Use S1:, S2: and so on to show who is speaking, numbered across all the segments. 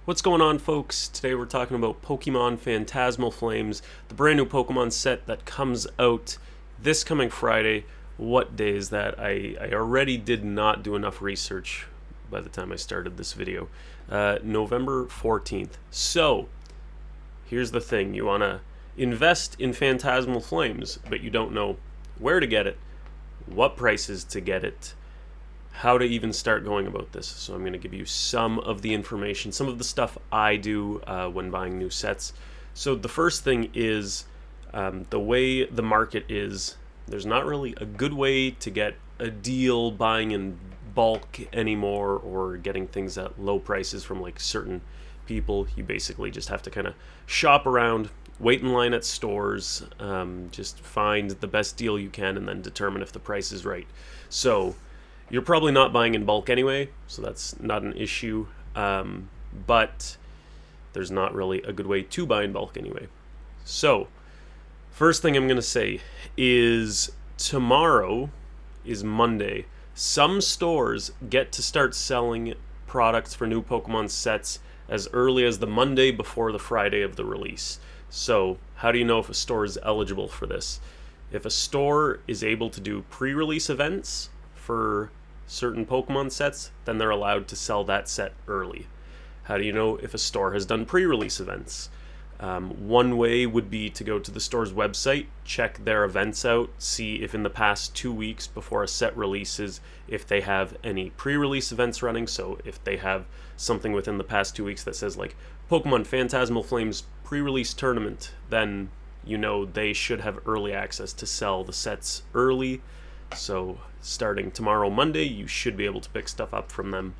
S1: What's going on, folks? Today we're talking about Pokemon Phantasmal Flames, the brand new Pokemon set that comes out this coming Friday. What day is that? I already did not do enough research by the time I started this video. November 14th. So, here's the thing. You want to invest in Phantasmal Flames, but you don't know where to get it, what prices to get it, how to even start going about this. So I'm going to give you some of the information, some of the stuff I do when buying new sets. So the first thing is the way the market is, there's not really a good way to get a deal buying in bulk anymore or getting things at low prices from like certain people. You basically just have to kind of shop around, wait in line at stores, just find the best deal you can and then determine if the price is right. So you're probably not buying in bulk anyway, so that's not an issue, but there's not really a good way to buy in bulk anyway. So, first thing I'm going to say is tomorrow is Monday. Some stores get to start selling products for new Pokemon sets as early as the Monday before the Friday of the release. So, how do you know if a store is eligible for this? If a store is able to do pre-release events for certain Pokemon sets, then they're allowed to sell that set early. How do you know if a store has done pre-release events? One way would be to go to the store's website, check their events out, see if in the past 2 weeks before a set releases, if they have any pre-release events running. So if they have something within the past 2 weeks that says like Pokemon Phantasmal Flames pre-release tournament, then you know they should have early access to sell the sets early. So starting tomorrow, Monday, you should be able to pick stuff up from them.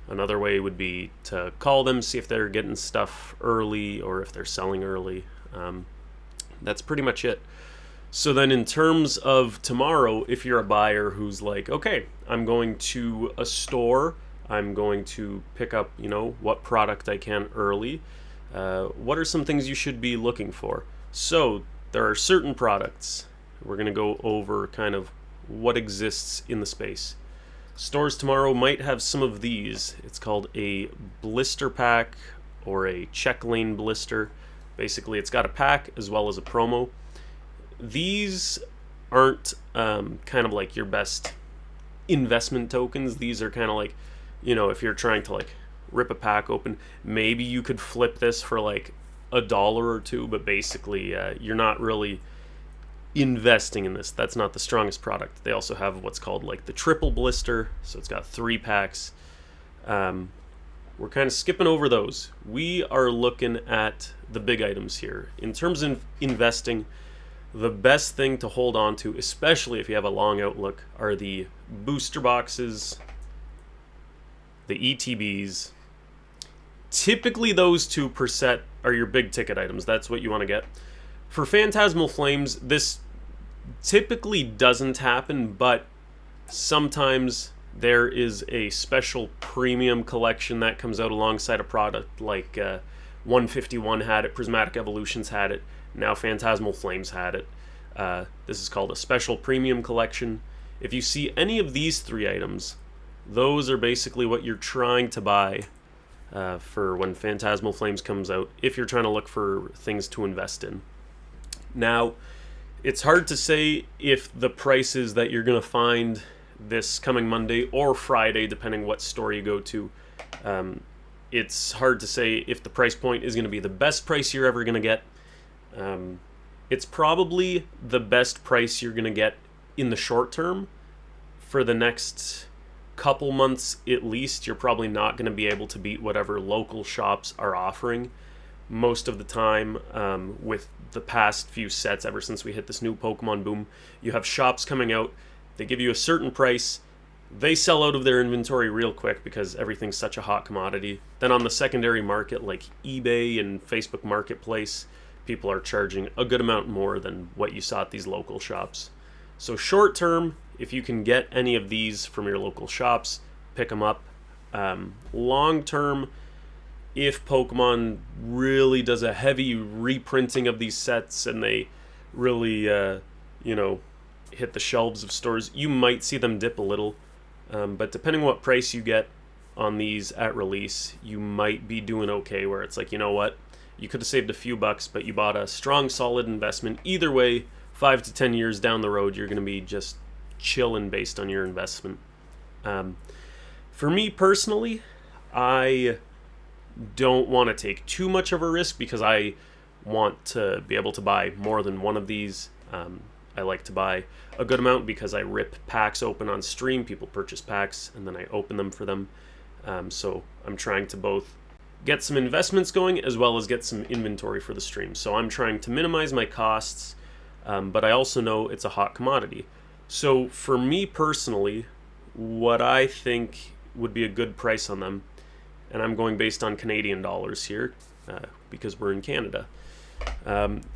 S1: Another way would be to call them, see if they're getting stuff early or if they're selling early. That's pretty much it. So then in terms of tomorrow, if you're a buyer who's like, okay, I'm going to a store, I'm going to pick up, what product I can early, what are some things you should be looking for? So there are certain products. We're going to go over kind of what exists in the space. Stores tomorrow might have some of these. It's called a blister pack or a check lane blister. Basically, it's got a pack as well as a promo. These aren't kind of like your best investment tokens. These are kind of like, if you're trying to like rip a pack open, maybe you could flip this for like $1 or $2, but basically you're not really investing in this. That's not the strongest product. They also have what's called like the triple blister, so it's got 3 packs. We're kind of skipping over those. We are looking at the big items here. In terms of investing, the best thing to hold on to, especially if you have a long outlook, are the booster boxes, the ETBs. Typically those 2 per set are your big ticket items. That's what you want to get. For Phantasmal Flames, this typically doesn't happen, but sometimes there is a special premium collection that comes out alongside a product, like 151 had it, Prismatic Evolutions had it, now Phantasmal Flames had it. This is called a special premium collection. If you see any of these 3 items, those are basically what you're trying to buy for when Phantasmal Flames comes out, if you're trying to look for things to invest in. Now, it's hard to say if the prices that you're going to find this coming Monday or Friday, depending what store you go to, it's hard to say if the price point is going to be the best price you're ever going to get. It's probably the best price you're going to get in the short term. For the next couple months at least, you're probably not going to be able to beat whatever local shops are offering. Most of the time, with the past few sets, ever since we hit this new Pokemon boom, you have shops coming out, they give you a certain price, they sell out of their inventory real quick because everything's such a hot commodity. Then on the secondary market, like eBay and Facebook Marketplace, people are charging a good amount more than what you saw at these local shops. So short term, if you can get any of these from your local shops, pick them up. Long term, if Pokemon really does a heavy reprinting of these sets and they really, hit the shelves of stores, you might see them dip a little. But depending on what price you get, on these at release, you might be doing okay, where it's like, you know what, you could have saved a few bucks, but you bought a strong, solid investment. Either way, 5 to 10 years down the road, you're going to be just chilling based on your investment. For me personally, I don't want to take too much of a risk because I want to be able to buy more than one of these. I like to buy a good amount because I rip packs open on stream. People purchase packs and then I open them for them. So I'm trying to both get some investments going as well as get some inventory for the stream. So I'm trying to minimize my costs, but I also know it's a hot commodity. So for me personally, what I think would be a good price on them, and I'm going based on Canadian dollars here because we're in Canada.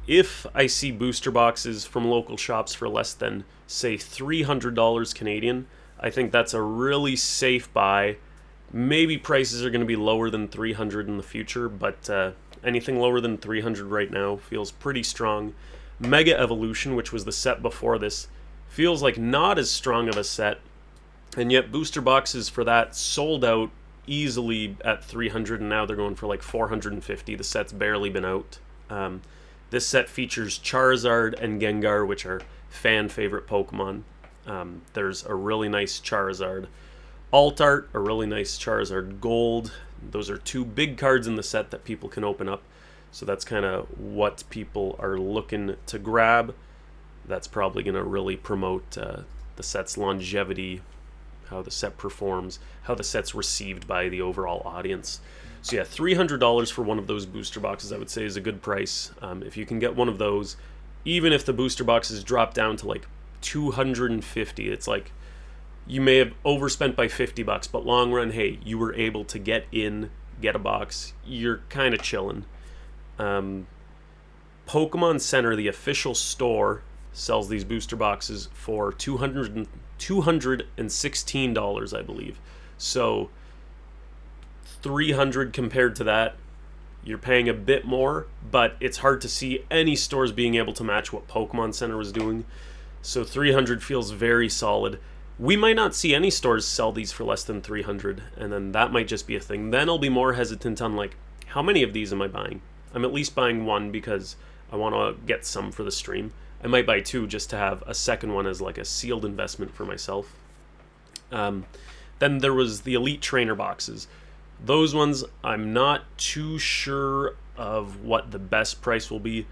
S1: If I see booster boxes from local shops for less than, say, $300 Canadian, I think that's a really safe buy. Maybe prices are going to be lower than $300 in the future, but anything lower than $300 right now feels pretty strong. Mega Evolution, which was the set before this, feels like not as strong of a set, and yet booster boxes for that sold out easily at $300, and now they're going for like $450. The set's barely been out. This set features Charizard and Gengar, which are fan favorite Pokemon. There's a really nice Charizard Alt Art, a really nice Charizard Gold. Those are two big cards in the set that people can open up. So that's kind of what people are looking to grab. That's probably going to really promote the set's longevity, how the set performs, how the set's received by the overall audience. So yeah, $300 for one of those booster boxes I would say is a good price. If you can get one of those, even if the booster boxes drop down to like $250, it's like you may have overspent by $50, but long run, hey, you were able to get a box. You're kind of chilling. Pokemon Center, the official store, sells these booster boxes for $216, I believe. So $300 compared to that, you're paying a bit more, but it's hard to see any stores being able to match what Pokemon Center was doing. So $300 feels very solid. We might not see any stores sell these for less than $300, and then that might just be a thing. Then I'll be more hesitant on like, how many of these am I buying? I'm at least buying one because I want to get some for the stream. I might buy two just to have a second one as like a sealed investment for myself. Then there was the Elite Trainer boxes. Those ones, I'm not too sure of what the best price will be.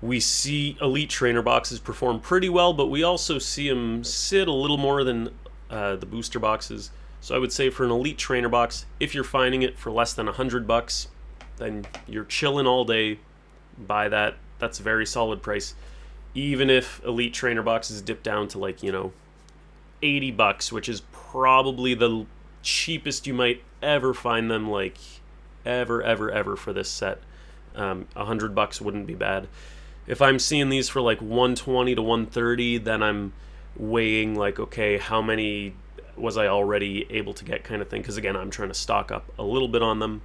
S1: We see Elite Trainer boxes perform pretty well, but we also see them sit a little more than the booster boxes. So I would say for an Elite Trainer box, if you're finding it for less than $100, then you're chilling all day. Buy that. That's a very solid price. Even if Elite Trainer boxes dip down to like, $80, which is probably the cheapest you might ever find them, like ever for this set. $100 wouldn't be bad. If I'm seeing these for like $120 to $130, then I'm weighing like, okay, how many was I already able to get kind of thing, because again, I'm trying to stock up a little bit on them.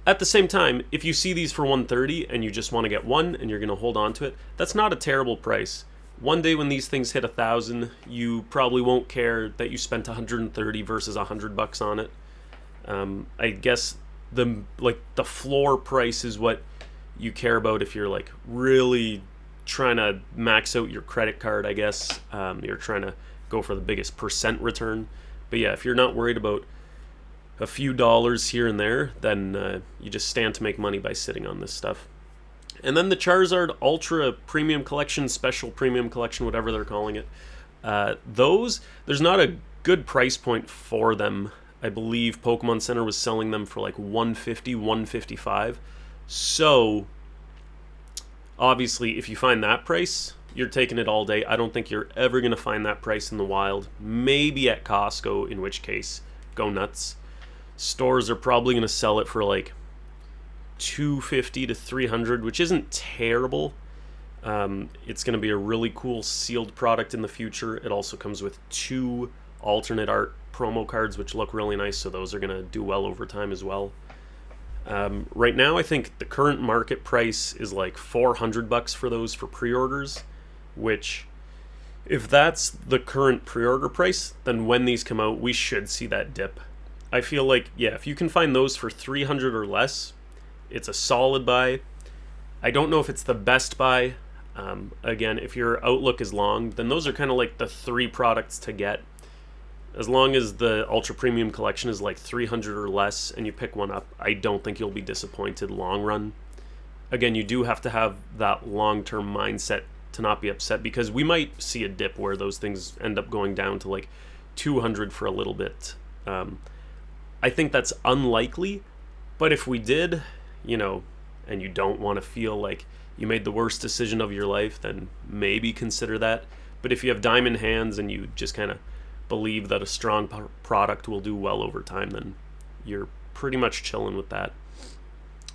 S1: At the same time, if you see these for $130 and you just want to get one and you're going to hold on to it, that's not a terrible price. One day when these things hit 1,000, you probably won't care that you spent $130 versus $100 on it. I guess the floor price is what you care about if you're like really trying to max out your credit card, I guess. You're trying to go for the biggest percent return. But yeah, if you're not worried about a few dollars here and there, then you just stand to make money by sitting on this stuff. And then the Charizard Ultra Premium Collection, Special Premium Collection, whatever they're calling it. Those, there's not a good price point for them. I believe Pokemon Center was selling them for like $150, $155. So, obviously, if you find that price, you're taking it all day. I don't think you're ever going to find that price in the wild. Maybe at Costco, in which case, go nuts. Stores are probably going to sell it for like $250 to $300, which isn't terrible. It's going to be a really cool sealed product in the future. It also comes with 2 alternate art promo cards, which look really nice, so those are going to do well over time as well. Right now, I think the current market price is like $400 for those for pre-orders, which, if that's the current pre-order price, then when these come out, we should see that dip. I feel like, yeah, if you can find those for 300 or less, it's a solid buy. I don't know if it's the best buy. Again, if your outlook is long, then those are kind of like the three products to get. As long as the ultra premium collection is like 300 or less and you pick one up, I don't think you'll be disappointed long run. Again, you do have to have that long-term mindset to not be upset, because we might see a dip where those things end up going down to like 200 for a little bit. I think that's unlikely, but if we did, and you don't want to feel like you made the worst decision of your life, then maybe consider that. But if you have diamond hands and you just kind of believe that a strong product will do well over time, then you're pretty much chilling with that.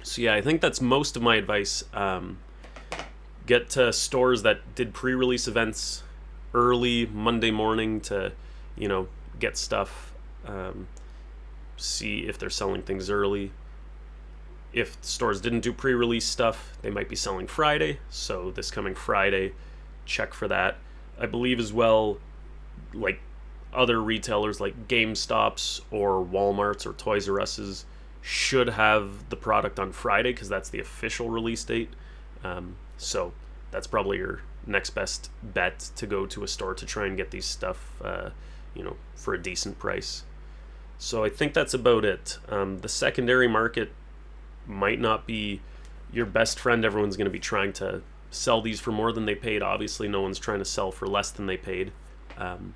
S1: So yeah, I think that's most of my advice. Get to stores that did pre-release events early Monday morning to, get stuff. See if they're selling things early. If stores didn't do pre-release stuff, they might be selling Friday. So this coming Friday, check for that. I believe as well, like other retailers like GameStops or Walmarts or Toys R Us's should have the product on Friday, because that's the official release date. So that's probably your next best bet to go to a store to try and get these stuff, for a decent price. So I think that's about it. The secondary market might not be your best friend. Everyone's going to be trying to sell these for more than they paid. Obviously, no one's trying to sell for less than they paid.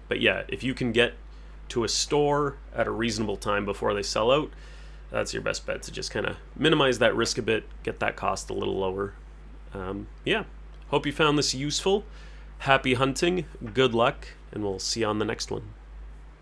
S1: But yeah, if you can get to a store at a reasonable time before they sell out, that's your best bet to just kind of minimize that risk a bit, get that cost a little lower. Yeah, hope you found this useful. Happy hunting, good luck, and we'll see you on the next one.